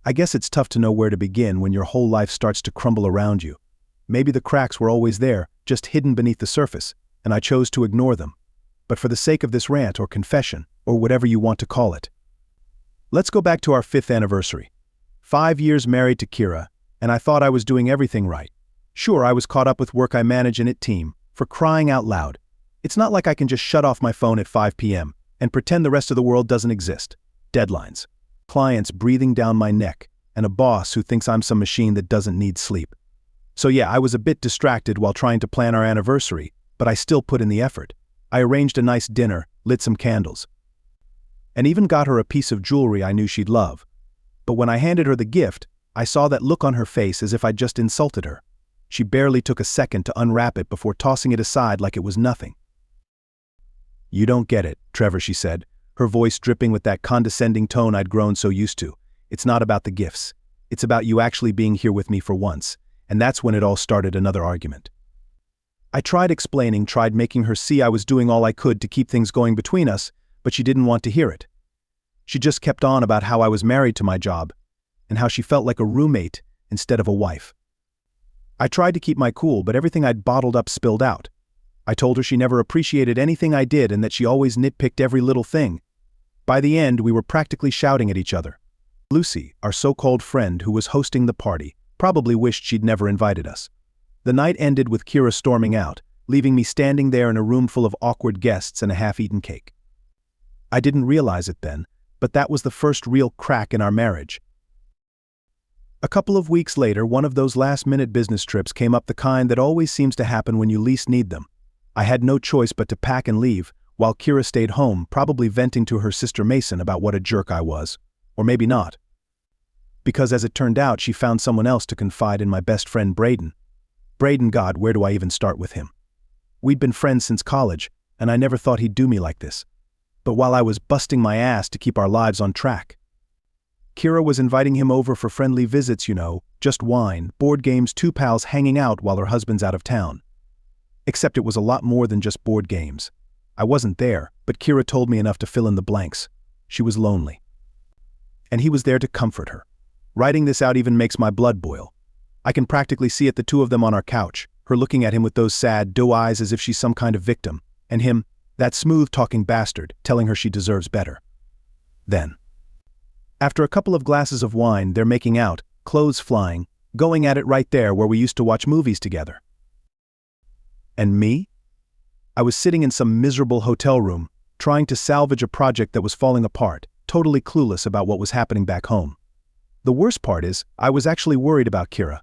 I guess it's tough to know where to begin when your whole life starts to crumble around you. Maybe the cracks were always there, just hidden beneath the surface, and I chose to ignore them. But for the sake of this rant or confession, or whatever you want to call it, let's go back to our 5th anniversary. 5 years married to Kira, and I thought I was doing everything right. Sure, I was caught up with work I manage in IT team, for crying out loud. It's not like I can just shut off my phone at 5 p.m. and pretend the rest of the world doesn't exist. Deadlines, clients breathing down my neck, and a boss who thinks I'm some machine that doesn't need sleep. So yeah, I was a bit distracted while trying to plan our anniversary, but I still put in the effort. I arranged a nice dinner, lit some candles, and even got her a piece of jewelry I knew she'd love. But when I handed her the gift, I saw that look on her face as if I'd just insulted her. She barely took a second to unwrap it before tossing it aside like it was nothing. "You don't get it, Trevor," she said, her voice dripping with that condescending tone I'd grown so used to. "It's not about the gifts. It's about you actually being here with me for once." And that's when it all started, another argument. I tried explaining, tried making her see I was doing all I could to keep things going between us, but she didn't want to hear it. She just kept on about how I was married to my job, and how she felt like a roommate instead of a wife. I tried to keep my cool, but everything I'd bottled up spilled out. I told her she never appreciated anything I did and that she always nitpicked every little thing. By the end, we were practically shouting at each other. Lucy, our so-called friend who was hosting the party, probably wished she'd never invited us. The night ended with Kira storming out, leaving me standing there in a room full of awkward guests and a half-eaten cake. I didn't realize it then, but that was the first real crack in our marriage. A couple of weeks later, one of those last-minute business trips came up, the kind that always seems to happen when you least need them. I had no choice but to pack and leave, while Kira stayed home, probably venting to her sister Mason about what a jerk I was. Or maybe not. Because as it turned out, she found someone else to confide in, my best friend Braden. Braden, God, where do I even start with him? We'd been friends since college, and I never thought he'd do me like this. But while I was busting my ass to keep our lives on track, Kira was inviting him over for friendly visits, just wine, board games, 2 pals hanging out while her husband's out of town. Except it was a lot more than just board games. I wasn't there, but Kira told me enough to fill in the blanks. She was lonely. And he was there to comfort her. Writing this out even makes my blood boil. I can practically see it, the two of them on our couch, her looking at him with those sad, doe eyes as if she's some kind of victim, and him, that smooth-talking bastard, telling her she deserves better. Then, after a couple of glasses of wine, they're making out, clothes flying, going at it right there where we used to watch movies together. And me? I was sitting in some miserable hotel room, trying to salvage a project that was falling apart, totally clueless about what was happening back home. The worst part is, I was actually worried about Kira.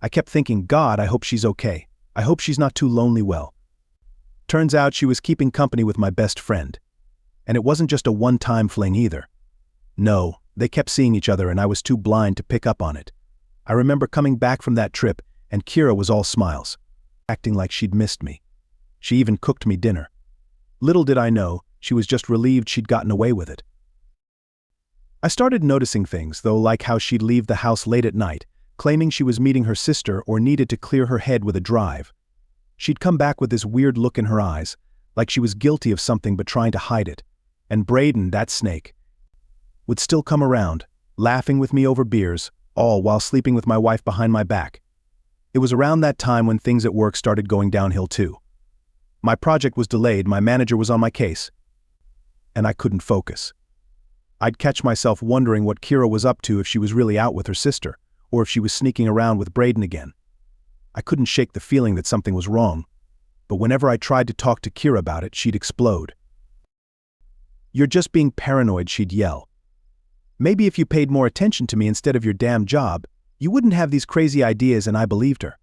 I kept thinking, God, I hope she's okay. I hope she's not too lonely. Well, turns out she was keeping company with my best friend. And it wasn't just a one-time fling either. No, they kept seeing each other and I was too blind to pick up on it. I remember coming back from that trip and Kira was all smiles, acting like she'd missed me. She even cooked me dinner. Little did I know, she was just relieved she'd gotten away with it. I started noticing things, though, like how she'd leave the house late at night, claiming she was meeting her sister or needed to clear her head with a drive. She'd come back with this weird look in her eyes, like she was guilty of something but trying to hide it. And Braden, that snake, would still come around, laughing with me over beers, all while sleeping with my wife behind my back. It was around that time when things at work started going downhill too. My project was delayed, my manager was on my case, and I couldn't focus. I'd catch myself wondering what Kira was up to, if she was really out with her sister, or if she was sneaking around with Braden again. I couldn't shake the feeling that something was wrong, but whenever I tried to talk to Kira about it, she'd explode. "You're just being paranoid," she'd yell. "Maybe if you paid more attention to me instead of your damn job, you wouldn't have these crazy ideas." And I believed her.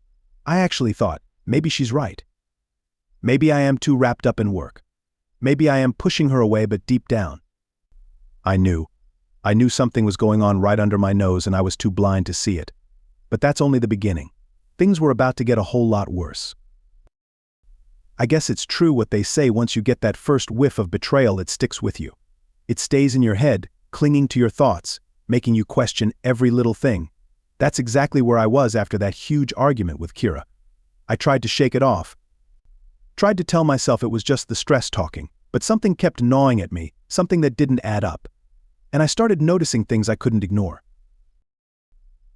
I actually thought, maybe she's right. Maybe I am too wrapped up in work. Maybe I am pushing her away, but deep down, I knew something was going on right under my nose and I was too blind to see it. But that's only the beginning. Things were about to get a whole lot worse. I guess it's true what they say, once you get that first whiff of betrayal, it sticks with you. It stays in your head, clinging to your thoughts, making you question every little thing. That's exactly where I was after that huge argument with Kira. I tried to shake it off. Tried to tell myself it was just the stress talking, but something kept gnawing at me, something that didn't add up. And I started noticing things I couldn't ignore.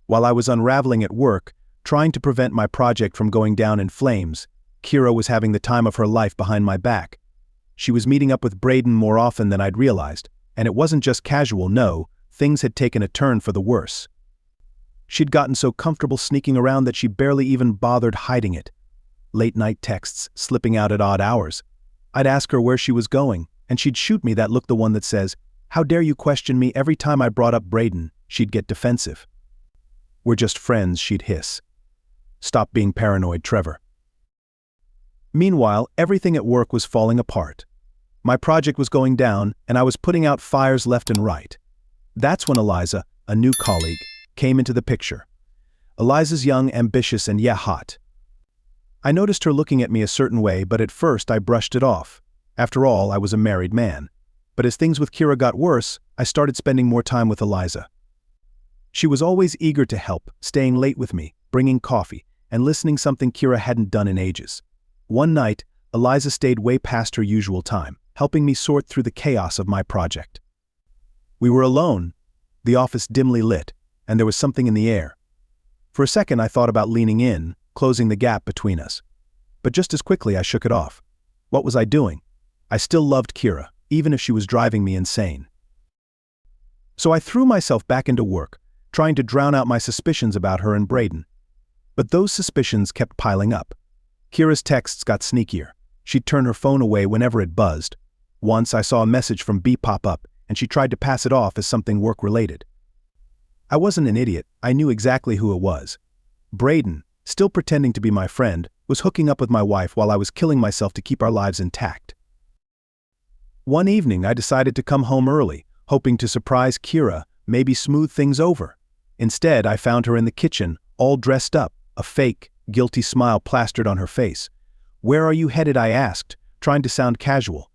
While I was unraveling at work, trying to prevent my project from going down in flames, Kira was having the time of her life behind my back. She was meeting up with Braden more often than I'd realized, and it wasn't just casual, no, things had taken a turn for the worse. She'd gotten so comfortable sneaking around that she barely even bothered hiding it. Late-night texts slipping out at odd hours. I'd ask her where she was going, and she'd shoot me that look, the one that says, "How dare you question me?" Every time I brought up Braden, she'd get defensive. "We're just friends," she'd hiss. "Stop being paranoid, Trevor." Meanwhile, everything at work was falling apart. My project was going down, and I was putting out fires left and right. That's when Eliza, a new colleague, came into the picture. Eliza's young, ambitious, and hot. I noticed her looking at me a certain way, but at first I brushed it off. After all, I was a married man. But as things with Kira got worse, I started spending more time with Eliza. She was always eager to help, staying late with me, bringing coffee, and listening something Kira hadn't done in ages. One night, Eliza stayed way past her usual time, helping me sort through the chaos of my project. We were alone, the office dimly lit, and there was something in the air. For a second I thought about leaning in, closing the gap between us. But just as quickly I shook it off. What was I doing? I still loved Kira, even if she was driving me insane. So I threw myself back into work, trying to drown out my suspicions about her and Braden. But those suspicions kept piling up. Kira's texts got sneakier. She'd turn her phone away whenever it buzzed. Once I saw a message from B pop up, and she tried to pass it off as something work-related. I wasn't an idiot. I knew exactly who it was. Braden, still pretending to be my friend, was hooking up with my wife while I was killing myself to keep our lives intact. One evening I decided to come home early, hoping to surprise Kira, maybe smooth things over. Instead, I found her in the kitchen, all dressed up, a fake, guilty smile plastered on her face. "Where are you headed?" I asked, trying to sound casual.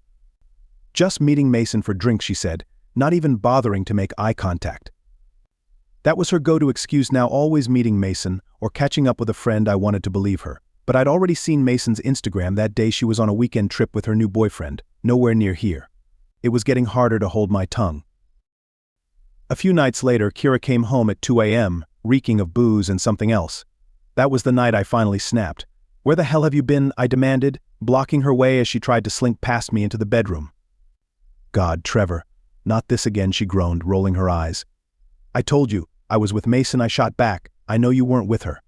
"Just meeting Mason for drinks," she said, not even bothering to make eye contact. That was her go-to excuse now, always meeting Mason or catching up with a friend. I wanted to believe her, but I'd already seen Mason's Instagram that day. She was on a weekend trip with her new boyfriend, nowhere near here. It was getting harder to hold my tongue. A few nights later, Kira came home at 2 a.m., reeking of booze and something else. That was the night I finally snapped. "Where the hell have you been?" I demanded, blocking her way as she tried to slink past me into the bedroom. "God, Trevor, not this again," she groaned, rolling her eyes. "I told you, I was with Mason," I shot back. "I know you weren't with her."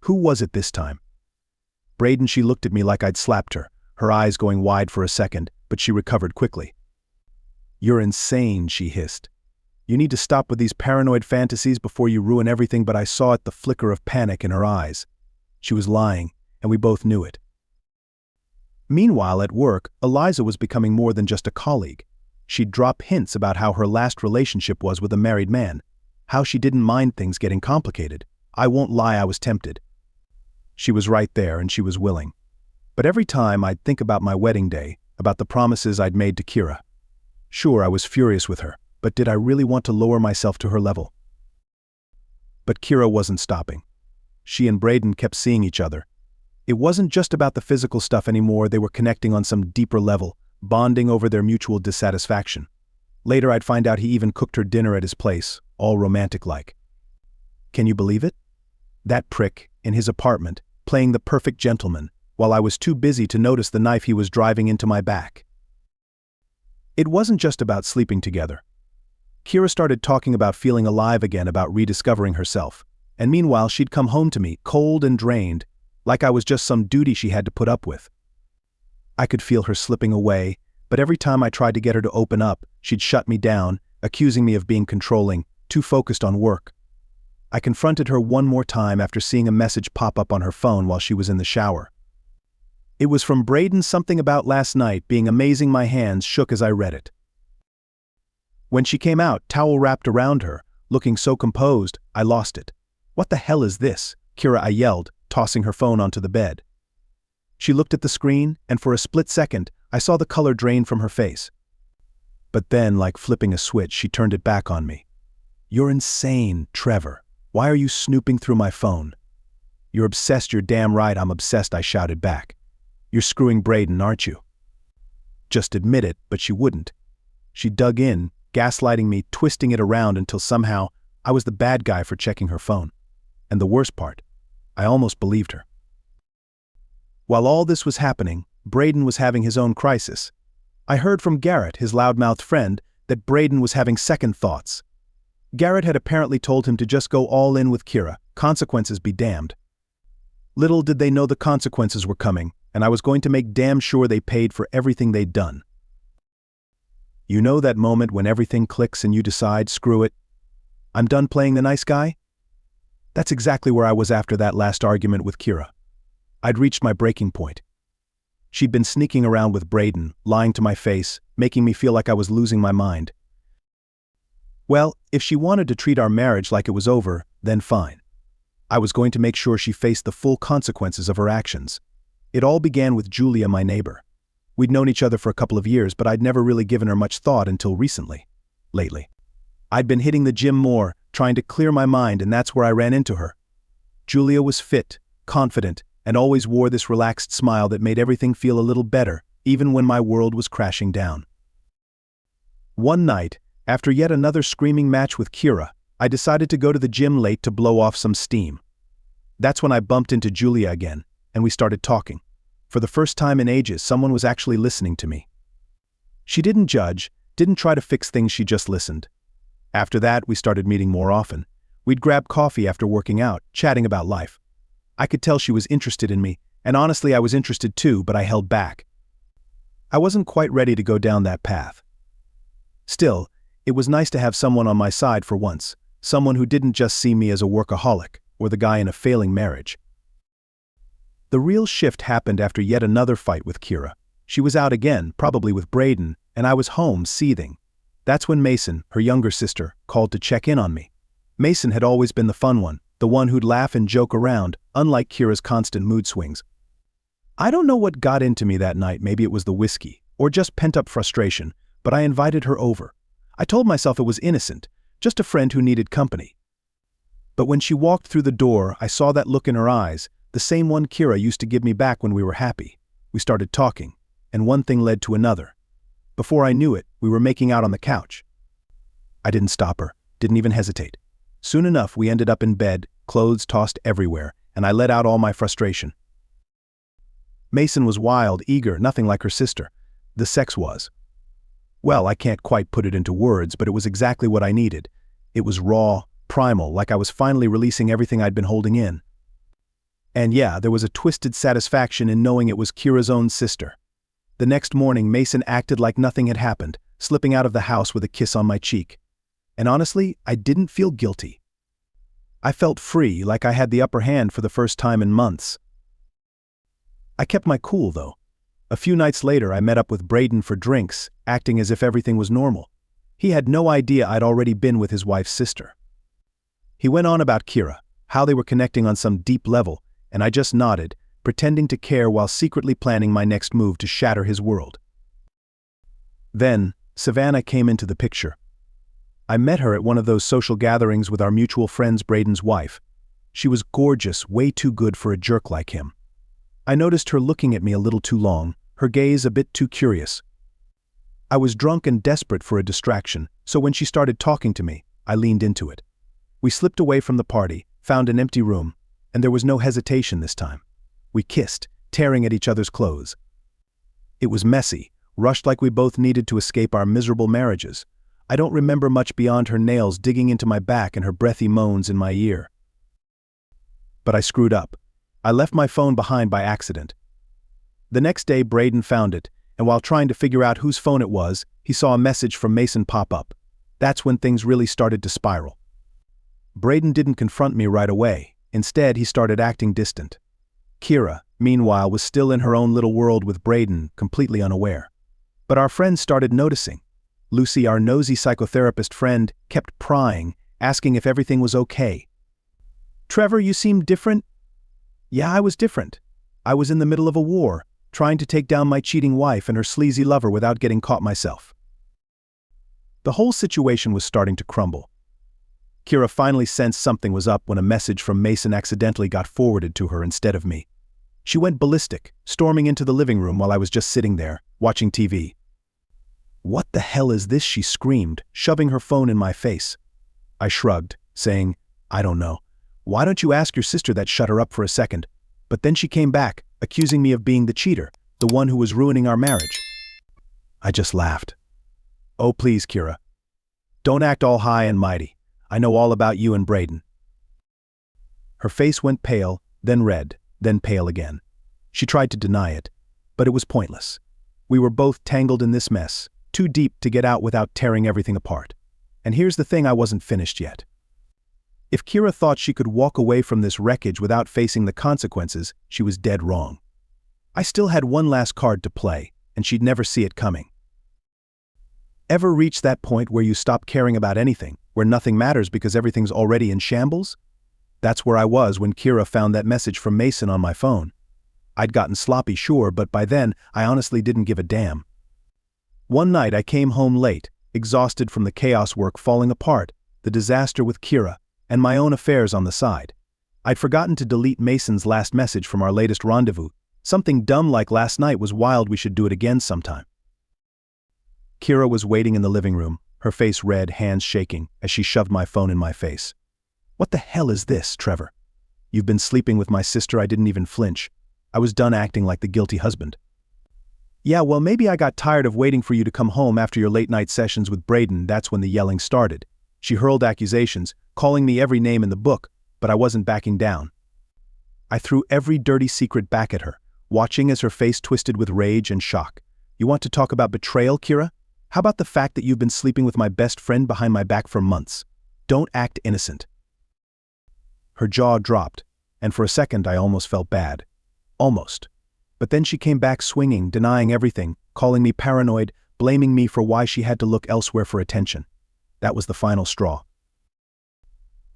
"Who was it this time?" "Braden." She looked at me like I'd slapped her, her eyes going wide for a second, but she recovered quickly. "You're insane," she hissed. "You need to stop with these paranoid fantasies before you ruin everything." But I saw the flicker of panic in her eyes. She was lying, and we both knew it. Meanwhile, at work, Eliza was becoming more than just a colleague. She'd drop hints about how her last relationship was with a married man, how she didn't mind things getting complicated. I won't lie, I was tempted. She was right there, and she was willing. But every time I'd think about my wedding day, about the promises I'd made to Kira. Sure, I was furious with her, but did I really want to lower myself to her level? But Kira wasn't stopping. She and Braden kept seeing each other. It wasn't just about the physical stuff anymore. They were connecting on some deeper level, bonding over their mutual dissatisfaction. Later I'd find out he even cooked her dinner at his place, all romantic-like. Can you believe it? That prick, in his apartment, playing the perfect gentleman, while I was too busy to notice the knife he was driving into my back. It wasn't just about sleeping together. Kira started talking about feeling alive again, about rediscovering herself, and meanwhile she'd come home to me, cold and drained, like I was just some duty she had to put up with. I could feel her slipping away, but every time I tried to get her to open up, she'd shut me down, accusing me of being controlling, too focused on work. I confronted her one more time after seeing a message pop up on her phone while she was in the shower. It was from Braden, something about last night being amazing. My hands shook as I read it. When she came out, towel wrapped around her, looking so composed, I lost it. "What the hell is this, Kira?" I yelled, tossing her phone onto the bed. She looked at the screen, and for a split second, I saw the color drain from her face. But then, like flipping a switch, she turned it back on me. "You're insane, Trevor. Why are you snooping through my phone?" "You're obsessed." "You're damn right I'm obsessed," I shouted back. "You're screwing Braden, aren't you?" "Just admit it," but she wouldn't. She dug in, gaslighting me, twisting it around until somehow I was the bad guy for checking her phone. And the worst part, I almost believed her. While all this was happening, Braden was having his own crisis. I heard from Garrett, his loudmouthed friend, that Braden was having second thoughts. Garrett had apparently told him to just go all in with Kira, consequences be damned. Little did they know the consequences were coming, and I was going to make damn sure they paid for everything they'd done. You know that moment when everything clicks and you decide, screw it, I'm done playing the nice guy? That's exactly where I was after that last argument with Kira. I'd reached my breaking point. She'd been sneaking around with Braden, lying to my face, making me feel like I was losing my mind. Well, if she wanted to treat our marriage like it was over, then fine. I was going to make sure she faced the full consequences of her actions. It all began with Julia, my neighbor. We'd known each other for a couple of years, but I'd never really given her much thought until lately. I'd been hitting the gym more, trying to clear my mind, and that's where I ran into her. Julia was fit, confident, and always wore this relaxed smile that made everything feel a little better, even when my world was crashing down. One night, after yet another screaming match with Kira, I decided to go to the gym late to blow off some steam. That's when I bumped into Julia again, and we started talking. For the first time in ages, someone was actually listening to me. She didn't judge, didn't try to fix things, she just listened. After that, we started meeting more often. We'd grab coffee after working out, chatting about life. I could tell she was interested in me, and honestly I was interested too, but I held back. I wasn't quite ready to go down that path. Still, it was nice to have someone on my side for once, someone who didn't just see me as a workaholic, or the guy in a failing marriage. The real shift happened after yet another fight with Kira. She was out again, probably with Braden, and I was home seething. That's when Mason, her younger sister, called to check in on me. Mason had always been the fun one, the one who'd laugh and joke around, unlike Kira's constant mood swings. I don't know what got into me that night, maybe it was the whiskey, or just pent-up frustration, but I invited her over. I told myself it was innocent, just a friend who needed company. But when she walked through the door, I saw that look in her eyes, the same one Kira used to give me back when we were happy. We started talking, and one thing led to another. Before I knew it, we were making out on the couch. I didn't stop her, didn't even hesitate. Soon enough, we ended up in bed, clothes tossed everywhere, and I let out all my frustration. Mason was wild, eager, nothing like her sister. The sex was. Well, I can't quite put it into words, but it was exactly what I needed. It was raw, primal, like I was finally releasing everything I'd been holding in. And yeah, there was a twisted satisfaction in knowing it was Kira's own sister. The next morning, Mason acted like nothing had happened, slipping out of the house with a kiss on my cheek. And honestly, I didn't feel guilty. I felt free, like I had the upper hand for the first time in months. I kept my cool, though. A few nights later, I met up with Braden for drinks, acting as if everything was normal. He had no idea I'd already been with his wife's sister. He went on about Kira, how they were connecting on some deep level, and I just nodded, pretending to care while secretly planning my next move to shatter his world. Then, Savannah came into the picture. I met her at one of those social gatherings with our mutual friends, Braden's wife. She was gorgeous, way too good for a jerk like him. I noticed her looking at me a little too long, her gaze a bit too curious. I was drunk and desperate for a distraction, so when she started talking to me, I leaned into it. We slipped away from the party, found an empty room, and there was no hesitation this time. We kissed, tearing at each other's clothes. It was messy, rushed like we both needed to escape our miserable marriages. I don't remember much beyond her nails digging into my back and her breathy moans in my ear. But I screwed up. I left my phone behind by accident. The next day, Braden found it, and while trying to figure out whose phone it was, he saw a message from Mason pop up. That's when things really started to spiral. Braden didn't confront me right away. Instead, he started acting distant. Kira, meanwhile, was still in her own little world with Braden, completely unaware. But our friends started noticing. Lucy, our nosy psychotherapist friend, kept prying, asking if everything was okay. "Trevor, you seem different." Yeah, I was different. I was in the middle of a war, trying to take down my cheating wife and her sleazy lover without getting caught myself. The whole situation was starting to crumble. Kira finally sensed something was up when a message from Mason accidentally got forwarded to her instead of me. She went ballistic, storming into the living room while I was just sitting there, watching TV. "What the hell is this?" she screamed, shoving her phone in my face. I shrugged, saying, "I don't know. Why don't you ask your sister that? Shut her up for a second." But then she came back, accusing me of being the cheater, the one who was ruining our marriage. I just laughed. "Oh, please, Kira. Don't act all high and mighty. I know all about you and Braden." Her face went pale, then red, then pale again. She tried to deny it, but it was pointless. We were both tangled in this mess, too deep to get out without tearing everything apart. And here's the thing, I wasn't finished yet. If Kira thought she could walk away from this wreckage without facing the consequences, she was dead wrong. I still had one last card to play, and she'd never see it coming. Ever reach that point where you stop caring about anything, where nothing matters because everything's already in shambles? That's where I was when Kira found that message from Mason on my phone. I'd gotten sloppy, sure, but by then, I honestly didn't give a damn. One night I came home late, exhausted from the chaos work falling apart, the disaster with Kira, and my own affairs on the side. I'd forgotten to delete Mason's last message from our latest rendezvous. Something dumb like last night was wild, we should do it again sometime. Kira was waiting in the living room, her face red, hands shaking, as she shoved my phone in my face. "What the hell is this, Trevor? You've been sleeping with my sister?" I didn't even flinch. I was done acting like the guilty husband. "Yeah, well, maybe I got tired of waiting for you to come home after your late-night sessions with Braden." That's when the yelling started. She hurled accusations, calling me every name in the book, but I wasn't backing down. I threw every dirty secret back at her, watching as her face twisted with rage and shock. "You want to talk about betrayal, Kira? How about the fact that you've been sleeping with my best friend behind my back for months? Don't act innocent." Her jaw dropped, and for a second I almost felt bad. Almost. But then she came back swinging, denying everything, calling me paranoid, blaming me for why she had to look elsewhere for attention. That was the final straw.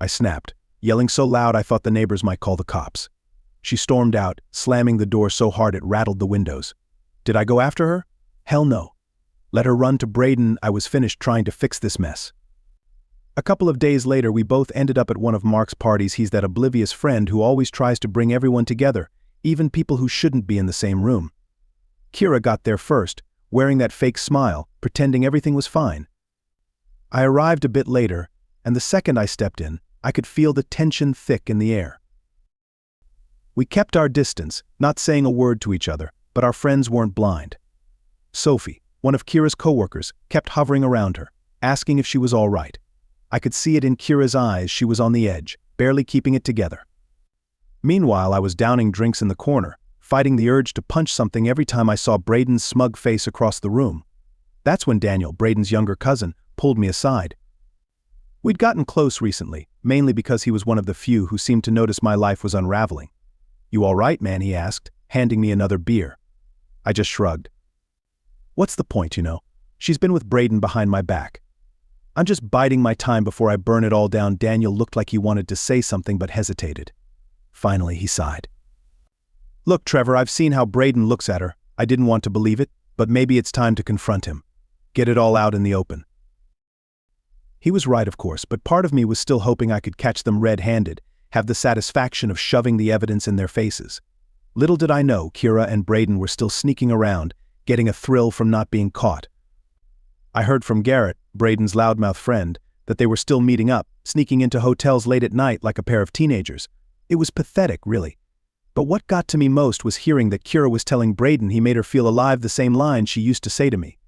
I snapped, yelling so loud I thought the neighbors might call the cops. She stormed out, slamming the door so hard it rattled the windows. Did I go after her? Hell no. Let her run to Braden. I was finished trying to fix this mess. A couple of days later, we both ended up at one of Mark's parties. He's that oblivious friend who always tries to bring everyone together, even people who shouldn't be in the same room. Kira got there first, wearing that fake smile, pretending everything was fine. I arrived a bit later, and the second I stepped in, I could feel the tension thick in the air. We kept our distance, not saying a word to each other, but our friends weren't blind. Sophie, one of Kira's coworkers, kept hovering around her, asking if she was all right. I could see it in Kira's eyes. She was on the edge, barely keeping it together. Meanwhile, I was downing drinks in the corner, fighting the urge to punch something every time I saw Braden's smug face across the room. That's when Daniel, Braden's younger cousin, pulled me aside. We'd gotten close recently, mainly because he was one of the few who seemed to notice my life was unraveling. "You all right, man?" he asked, handing me another beer. I just shrugged. What's the point, you know? She's been with Braden behind my back. I'm just biding my time before I burn it all down. Daniel looked like he wanted to say something but hesitated. Finally, he sighed. "Look, Trevor, I've seen how Braden looks at her. I didn't want to believe it, but maybe it's time to confront him. Get it all out in the open." He was right, of course, but part of me was still hoping I could catch them red-handed, have the satisfaction of shoving the evidence in their faces. Little did I know Kira and Braden were still sneaking around, getting a thrill from not being caught. I heard from Garrett, Braden's loudmouth friend, that they were still meeting up, sneaking into hotels late at night like a pair of teenagers. It was pathetic, really. But what got to me most was hearing that Kira was telling Braden he made her feel alive, the same line she used to say to me.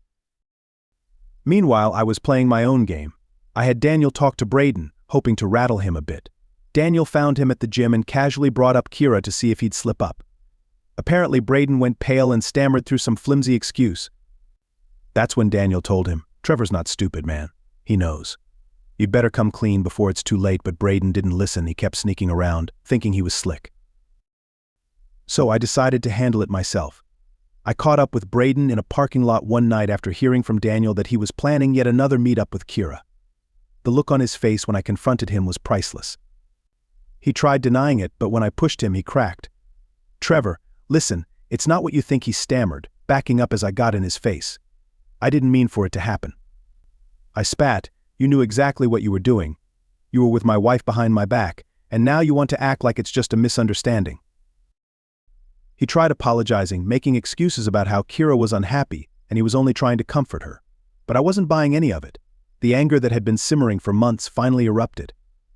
Meanwhile, I was playing my own game. I had Daniel talk to Braden, hoping to rattle him a bit. Daniel found him at the gym and casually brought up Kira to see if he'd slip up. Apparently, Braden went pale and stammered through some flimsy excuse. That's when Daniel told him, "Trevor's not stupid, man. He knows. You'd better come clean before it's too late." But Braden didn't listen. He kept sneaking around, thinking he was slick. So I decided to handle it myself. I caught up with Braden in a parking lot one night after hearing from Daniel that he was planning yet another meetup with Kira. The look on his face when I confronted him was priceless. He tried denying it, but when I pushed him, he cracked. "Trevor, listen, it's not what you think," he stammered, backing up as I got in his face. "I didn't mean for it to happen." I spat. "You knew exactly what you were doing. You were with my wife behind my back, and now you want to act like it's just a misunderstanding." He tried apologizing, making excuses about how Kira was unhappy, and he was only trying to comfort her. But I wasn't buying any of it. The anger that had been simmering for months finally erupted.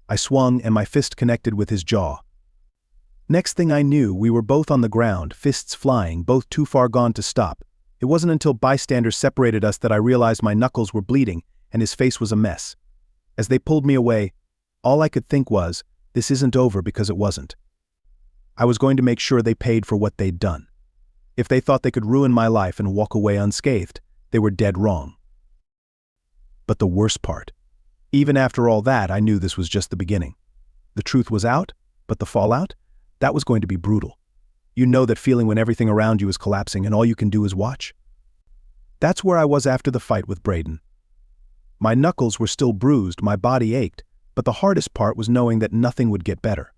I swung and my fist connected with his jaw. Next thing I knew, we were both on the ground, fists flying, both too far gone to stop. It wasn't until bystanders separated us that I realized my knuckles were bleeding and his face was a mess. As they pulled me away, all I could think was, this isn't over, because it wasn't. I was going to make sure they paid for what they'd done. If they thought they could ruin my life and walk away unscathed, they were dead wrong. But the worst part, even after all that, I knew this was just the beginning. The truth was out, but the fallout? That was going to be brutal. You know that feeling when everything around you is collapsing and all you can do is watch? That's where I was after the fight with Braden. My knuckles were still bruised, my body ached, but the hardest part was knowing that nothing would get better.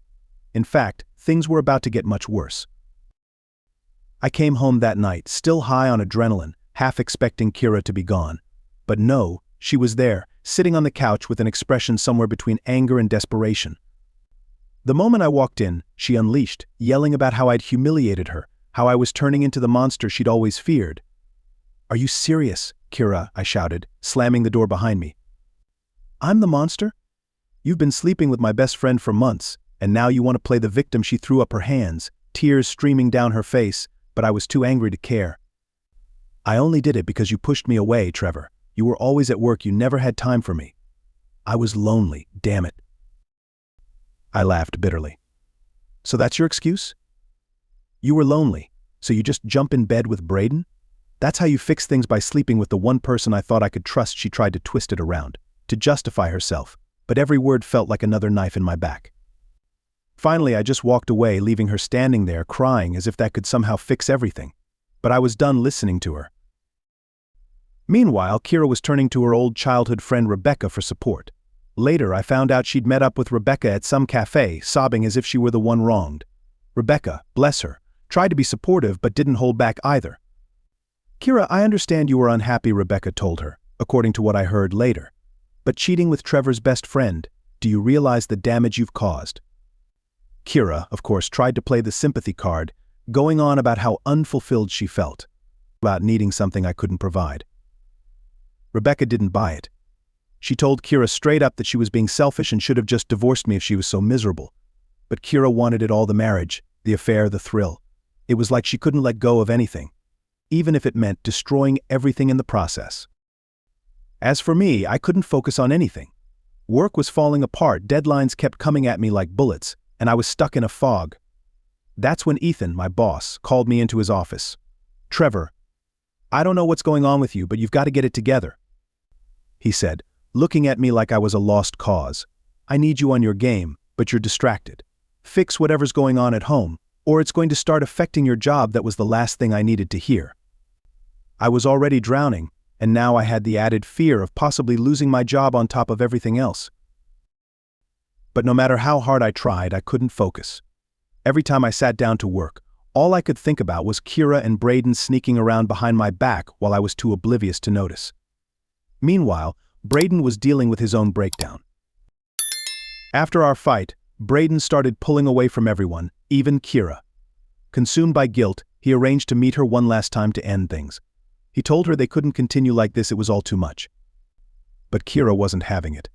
In fact, things were about to get much worse. I came home that night, still high on adrenaline, half expecting Kira to be gone. But no, she was there, sitting on the couch with an expression somewhere between anger and desperation. The moment I walked in, she unleashed, yelling about how I'd humiliated her, how I was turning into the monster she'd always feared. "Are you serious, Kira?" I shouted, slamming the door behind me. "I'm the monster? You've been sleeping with my best friend for months, and now you want to play the victim." She threw up her hands, tears streaming down her face, but I was too angry to care. "I only did it because you pushed me away, Trevor. You were always at work, you never had time for me. I was lonely, damn it." I laughed bitterly. "So that's your excuse? You were lonely, so you just jump in bed with Braden? That's how you fix things, by sleeping with the one person I thought I could trust?" She tried to twist it around, to justify herself, but every word felt like another knife in my back. Finally, I just walked away, leaving her standing there, crying as if that could somehow fix everything. But I was done listening to her. Meanwhile, Kira was turning to her old childhood friend Rebecca for support. Later, I found out she'd met up with Rebecca at some cafe, sobbing as if she were the one wronged. Rebecca, bless her, tried to be supportive but didn't hold back either. "Kira, I understand you were unhappy," Rebecca told her, according to what I heard later. "But cheating with Trevor's best friend, do you realize the damage you've caused?" Kira, of course, tried to play the sympathy card, going on about how unfulfilled she felt, about needing something I couldn't provide. Rebecca didn't buy it. She told Kira straight up that she was being selfish and should have just divorced me if she was so miserable. But Kira wanted it all: the marriage, the affair, the thrill. It was like she couldn't let go of anything, even if it meant destroying everything in the process. As for me, I couldn't focus on anything. Work was falling apart, deadlines kept coming at me like bullets, and I was stuck in a fog. That's when Ethan, my boss, called me into his office. "Trevor, I don't know what's going on with you, but you've got to get it together," he said, looking at me like I was a lost cause. "I need you on your game, but you're distracted. Fix whatever's going on at home, or it's going to start affecting your job." That was the last thing I needed to hear. I was already drowning, and now I had the added fear of possibly losing my job on top of everything else. But no matter how hard I tried, I couldn't focus. Every time I sat down to work, all I could think about was Kira and Braden sneaking around behind my back while I was too oblivious to notice. Meanwhile, Braden was dealing with his own breakdown. After our fight, Braden started pulling away from everyone, even Kira. Consumed by guilt, he arranged to meet her one last time to end things. He told her they couldn't continue like this, it was all too much. But Kira wasn't having it.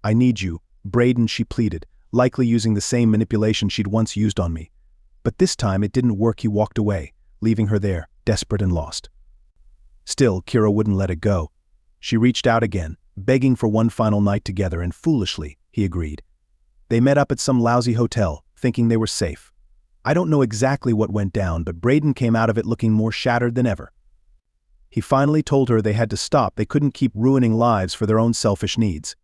"I need you, Braden," she pleaded, likely using the same manipulation she'd once used on me. But this time it didn't work. He walked away, leaving her there, desperate and lost. Still, Kira wouldn't let it go. She reached out again, begging for one final night together, and foolishly, he agreed. They met up at some lousy hotel, thinking they were safe. I don't know exactly what went down, but Braden came out of it looking more shattered than ever. He finally told her they had to stop, they couldn't keep ruining lives for their own selfish needs.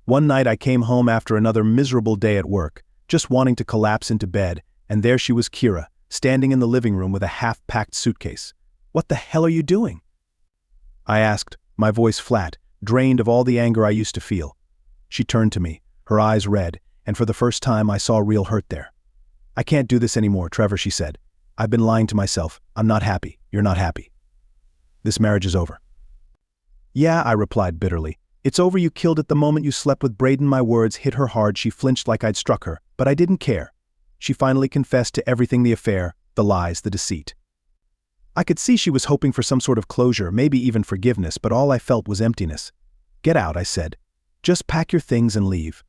One night I came home after another miserable day at work, just wanting to collapse into bed, and there she was, Kira, standing in the living room with a half-packed suitcase. "What the hell are you doing?" I asked, my voice flat, drained of all the anger I used to feel. She turned to me, her eyes red, and for the first time I saw real hurt there. "I can't do this anymore, Trevor," she said. "I've been lying to myself. I'm not happy. You're not happy. This marriage is over." "Yeah," I replied bitterly. "It's over. You killed it the moment you slept with Braden." My words hit her hard. She flinched like I'd struck her, but I didn't care. She finally confessed to everything: the affair, the lies, the deceit. I could see she was hoping for some sort of closure, maybe even forgiveness, but all I felt was emptiness. "Get out," I said. "Just pack your things and leave.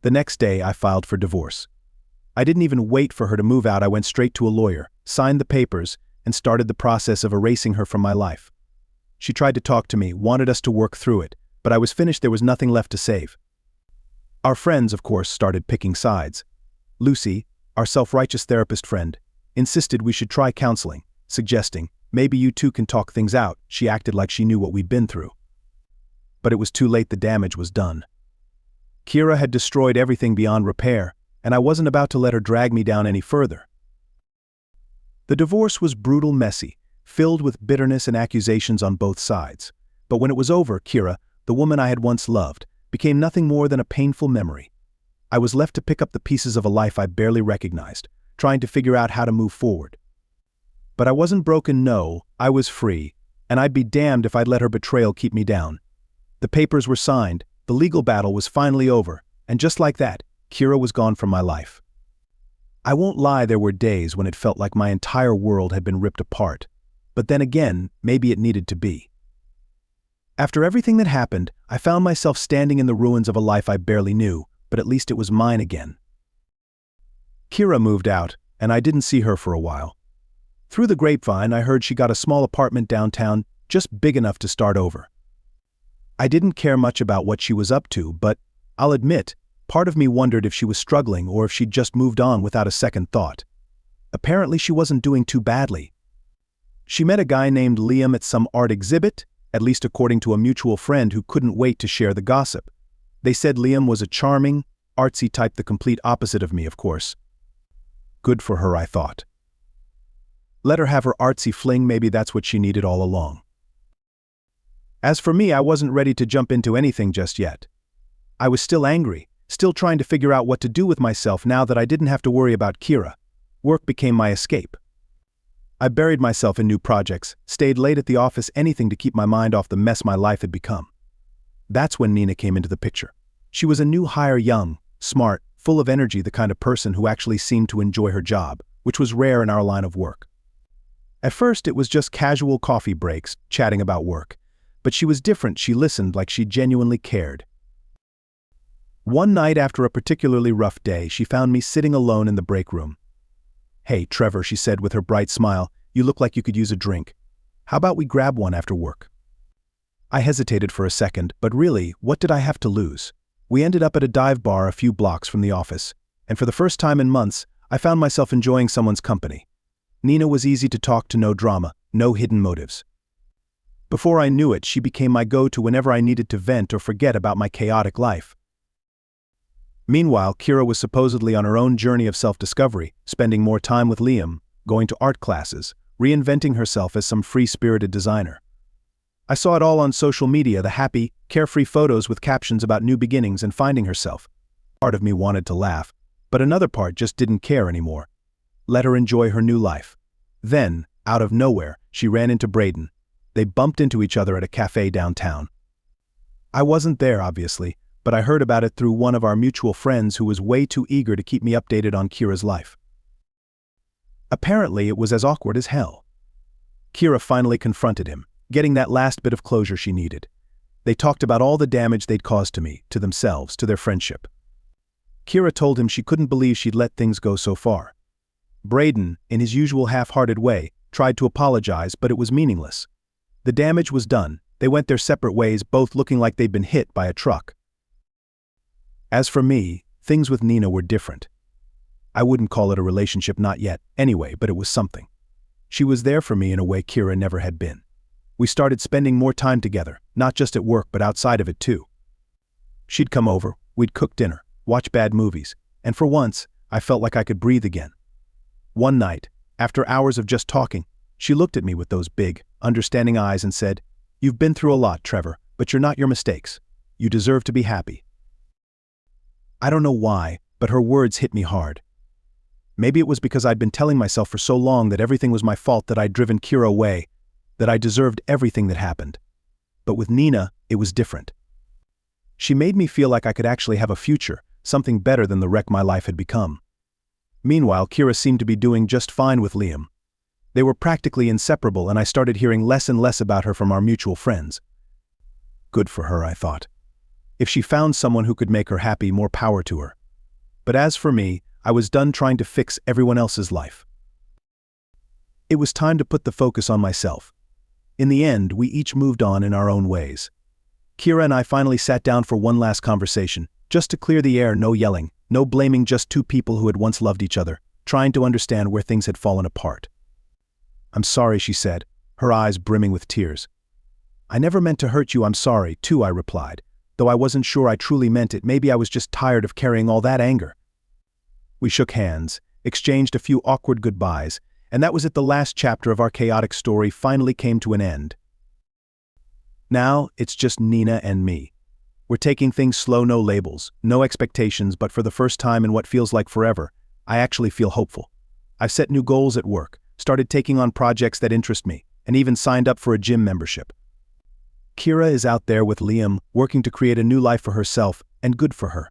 The next day, I filed for divorce. I didn't even wait for her to move out. I went straight to a lawyer, signed the papers, and started the process of erasing her from my life. She tried to talk to me, wanted us to work through it, but I was finished. There was nothing left to save. Our friends, of course, started picking sides. Lucy, our self-righteous therapist friend, insisted we should try counseling, suggesting, maybe you two can talk things out. She acted like she knew what we'd been through. But it was too late. The damage was done. Kira had destroyed everything beyond repair, and I wasn't about to let her drag me down any further. The divorce was brutal, messy, filled with bitterness and accusations on both sides. But when it was over, Kira, the woman I had once loved, became nothing more than a painful memory. I was left to pick up the pieces of a life I barely recognized, trying to figure out how to move forward. But I wasn't broken, no, I was free, and I'd be damned if I'd let her betrayal keep me down. The papers were signed, the legal battle was finally over, and just like that, Kira was gone from my life. I won't lie, there were days when it felt like my entire world had been ripped apart, but then again, maybe it needed to be. After everything that happened, I found myself standing in the ruins of a life I barely knew, but at least it was mine again. Kira moved out, and I didn't see her for a while. Through the grapevine, I heard she got a small apartment downtown, just big enough to start over. I didn't care much about what she was up to, but I'll admit, part of me wondered if she was struggling or if she'd just moved on without a second thought. Apparently she wasn't doing too badly. She met a guy named Liam at some art exhibit, at least according to a mutual friend who couldn't wait to share the gossip. They said Liam was a charming, artsy type, the complete opposite of me, of course. Good for her, I thought. Let her have her artsy fling, maybe that's what she needed all along. As for me, I wasn't ready to jump into anything just yet. I was still angry, still trying to figure out what to do with myself now that I didn't have to worry about Kira. Work became my escape. I buried myself in new projects, stayed late at the office, anything to keep my mind off the mess my life had become. That's when Nina came into the picture. She was a new hire, young, smart, full of energy, the kind of person who actually seemed to enjoy her job, which was rare in our line of work. At first, it was just casual coffee breaks, chatting about work. But she was different. She listened like she genuinely cared. One night after a particularly rough day, she found me sitting alone in the break room. "Hey, Trevor," she said with her bright smile, "you look like you could use a drink. How about we grab one after work?" I hesitated for a second, but really, what did I have to lose? We ended up at a dive bar a few blocks from the office, and for the first time in months, I found myself enjoying someone's company. Nina was easy to talk to, no drama, no hidden motives. Before I knew it, she became my go-to whenever I needed to vent or forget about my chaotic life. Meanwhile, Kira was supposedly on her own journey of self-discovery, spending more time with Liam, going to art classes, reinventing herself as some free-spirited designer. I saw it all on social media, the happy, carefree photos with captions about new beginnings and finding herself. Part of me wanted to laugh, but another part just didn't care anymore. Let her enjoy her new life. Then, out of nowhere, she ran into Braden. They bumped into each other at a cafe downtown. I wasn't there, obviously, but I heard about it through one of our mutual friends who was way too eager to keep me updated on Kira's life. Apparently, it was as awkward as hell. Kira finally confronted him, getting that last bit of closure she needed. They talked about all the damage they'd caused to me, to themselves, to their friendship. Kira told him she couldn't believe she'd let things go so far. Braden, in his usual half-hearted way, tried to apologize, but it was meaningless. The damage was done. They went their separate ways, both looking like they'd been hit by a truck. As for me, things with Nina were different. I wouldn't call it a relationship, not yet, anyway, but it was something. She was there for me in a way Kira never had been. We started spending more time together, not just at work but outside of it too. She'd come over, we'd cook dinner, watch bad movies, and for once, I felt like I could breathe again. One night, after hours of just talking, she looked at me with those big, understanding eyes and said, "You've been through a lot, Trevor, but you're not your mistakes. You deserve to be happy." I don't know why, but her words hit me hard. Maybe it was because I'd been telling myself for so long that everything was my fault, that I'd driven Kira away, that I deserved everything that happened. But with Nina, it was different. She made me feel like I could actually have a future, something better than the wreck my life had become. Meanwhile, Kira seemed to be doing just fine with Liam. They were practically inseparable, and I started hearing less and less about her from our mutual friends. Good for her, I thought. If she found someone who could make her happy, more power to her. But as for me, I was done trying to fix everyone else's life. It was time to put the focus on myself. In the end, we each moved on in our own ways. Kira and I finally sat down for one last conversation, just to clear the air. No yelling, no blaming, just two people who had once loved each other, trying to understand where things had fallen apart. "I'm sorry," she said, her eyes brimming with tears. "I never meant to hurt you. I'm sorry, too," I replied, though I wasn't sure I truly meant it. Maybe I was just tired of carrying all that anger. We shook hands, exchanged a few awkward goodbyes, and that was it. The last chapter of our chaotic story finally came to an end. Now, it's just Nina and me. We're taking things slow, no labels, no expectations, but for the first time in what feels like forever, I actually feel hopeful. I've set new goals at work, started taking on projects that interest me, and even signed up for a gym membership. Kira is out there with Liam, working to create a new life for herself, and good for her.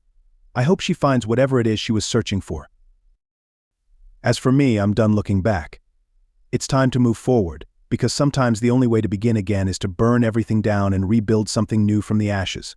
I hope she finds whatever it is she was searching for. As for me, I'm done looking back. It's time to move forward, because sometimes the only way to begin again is to burn everything down and rebuild something new from the ashes.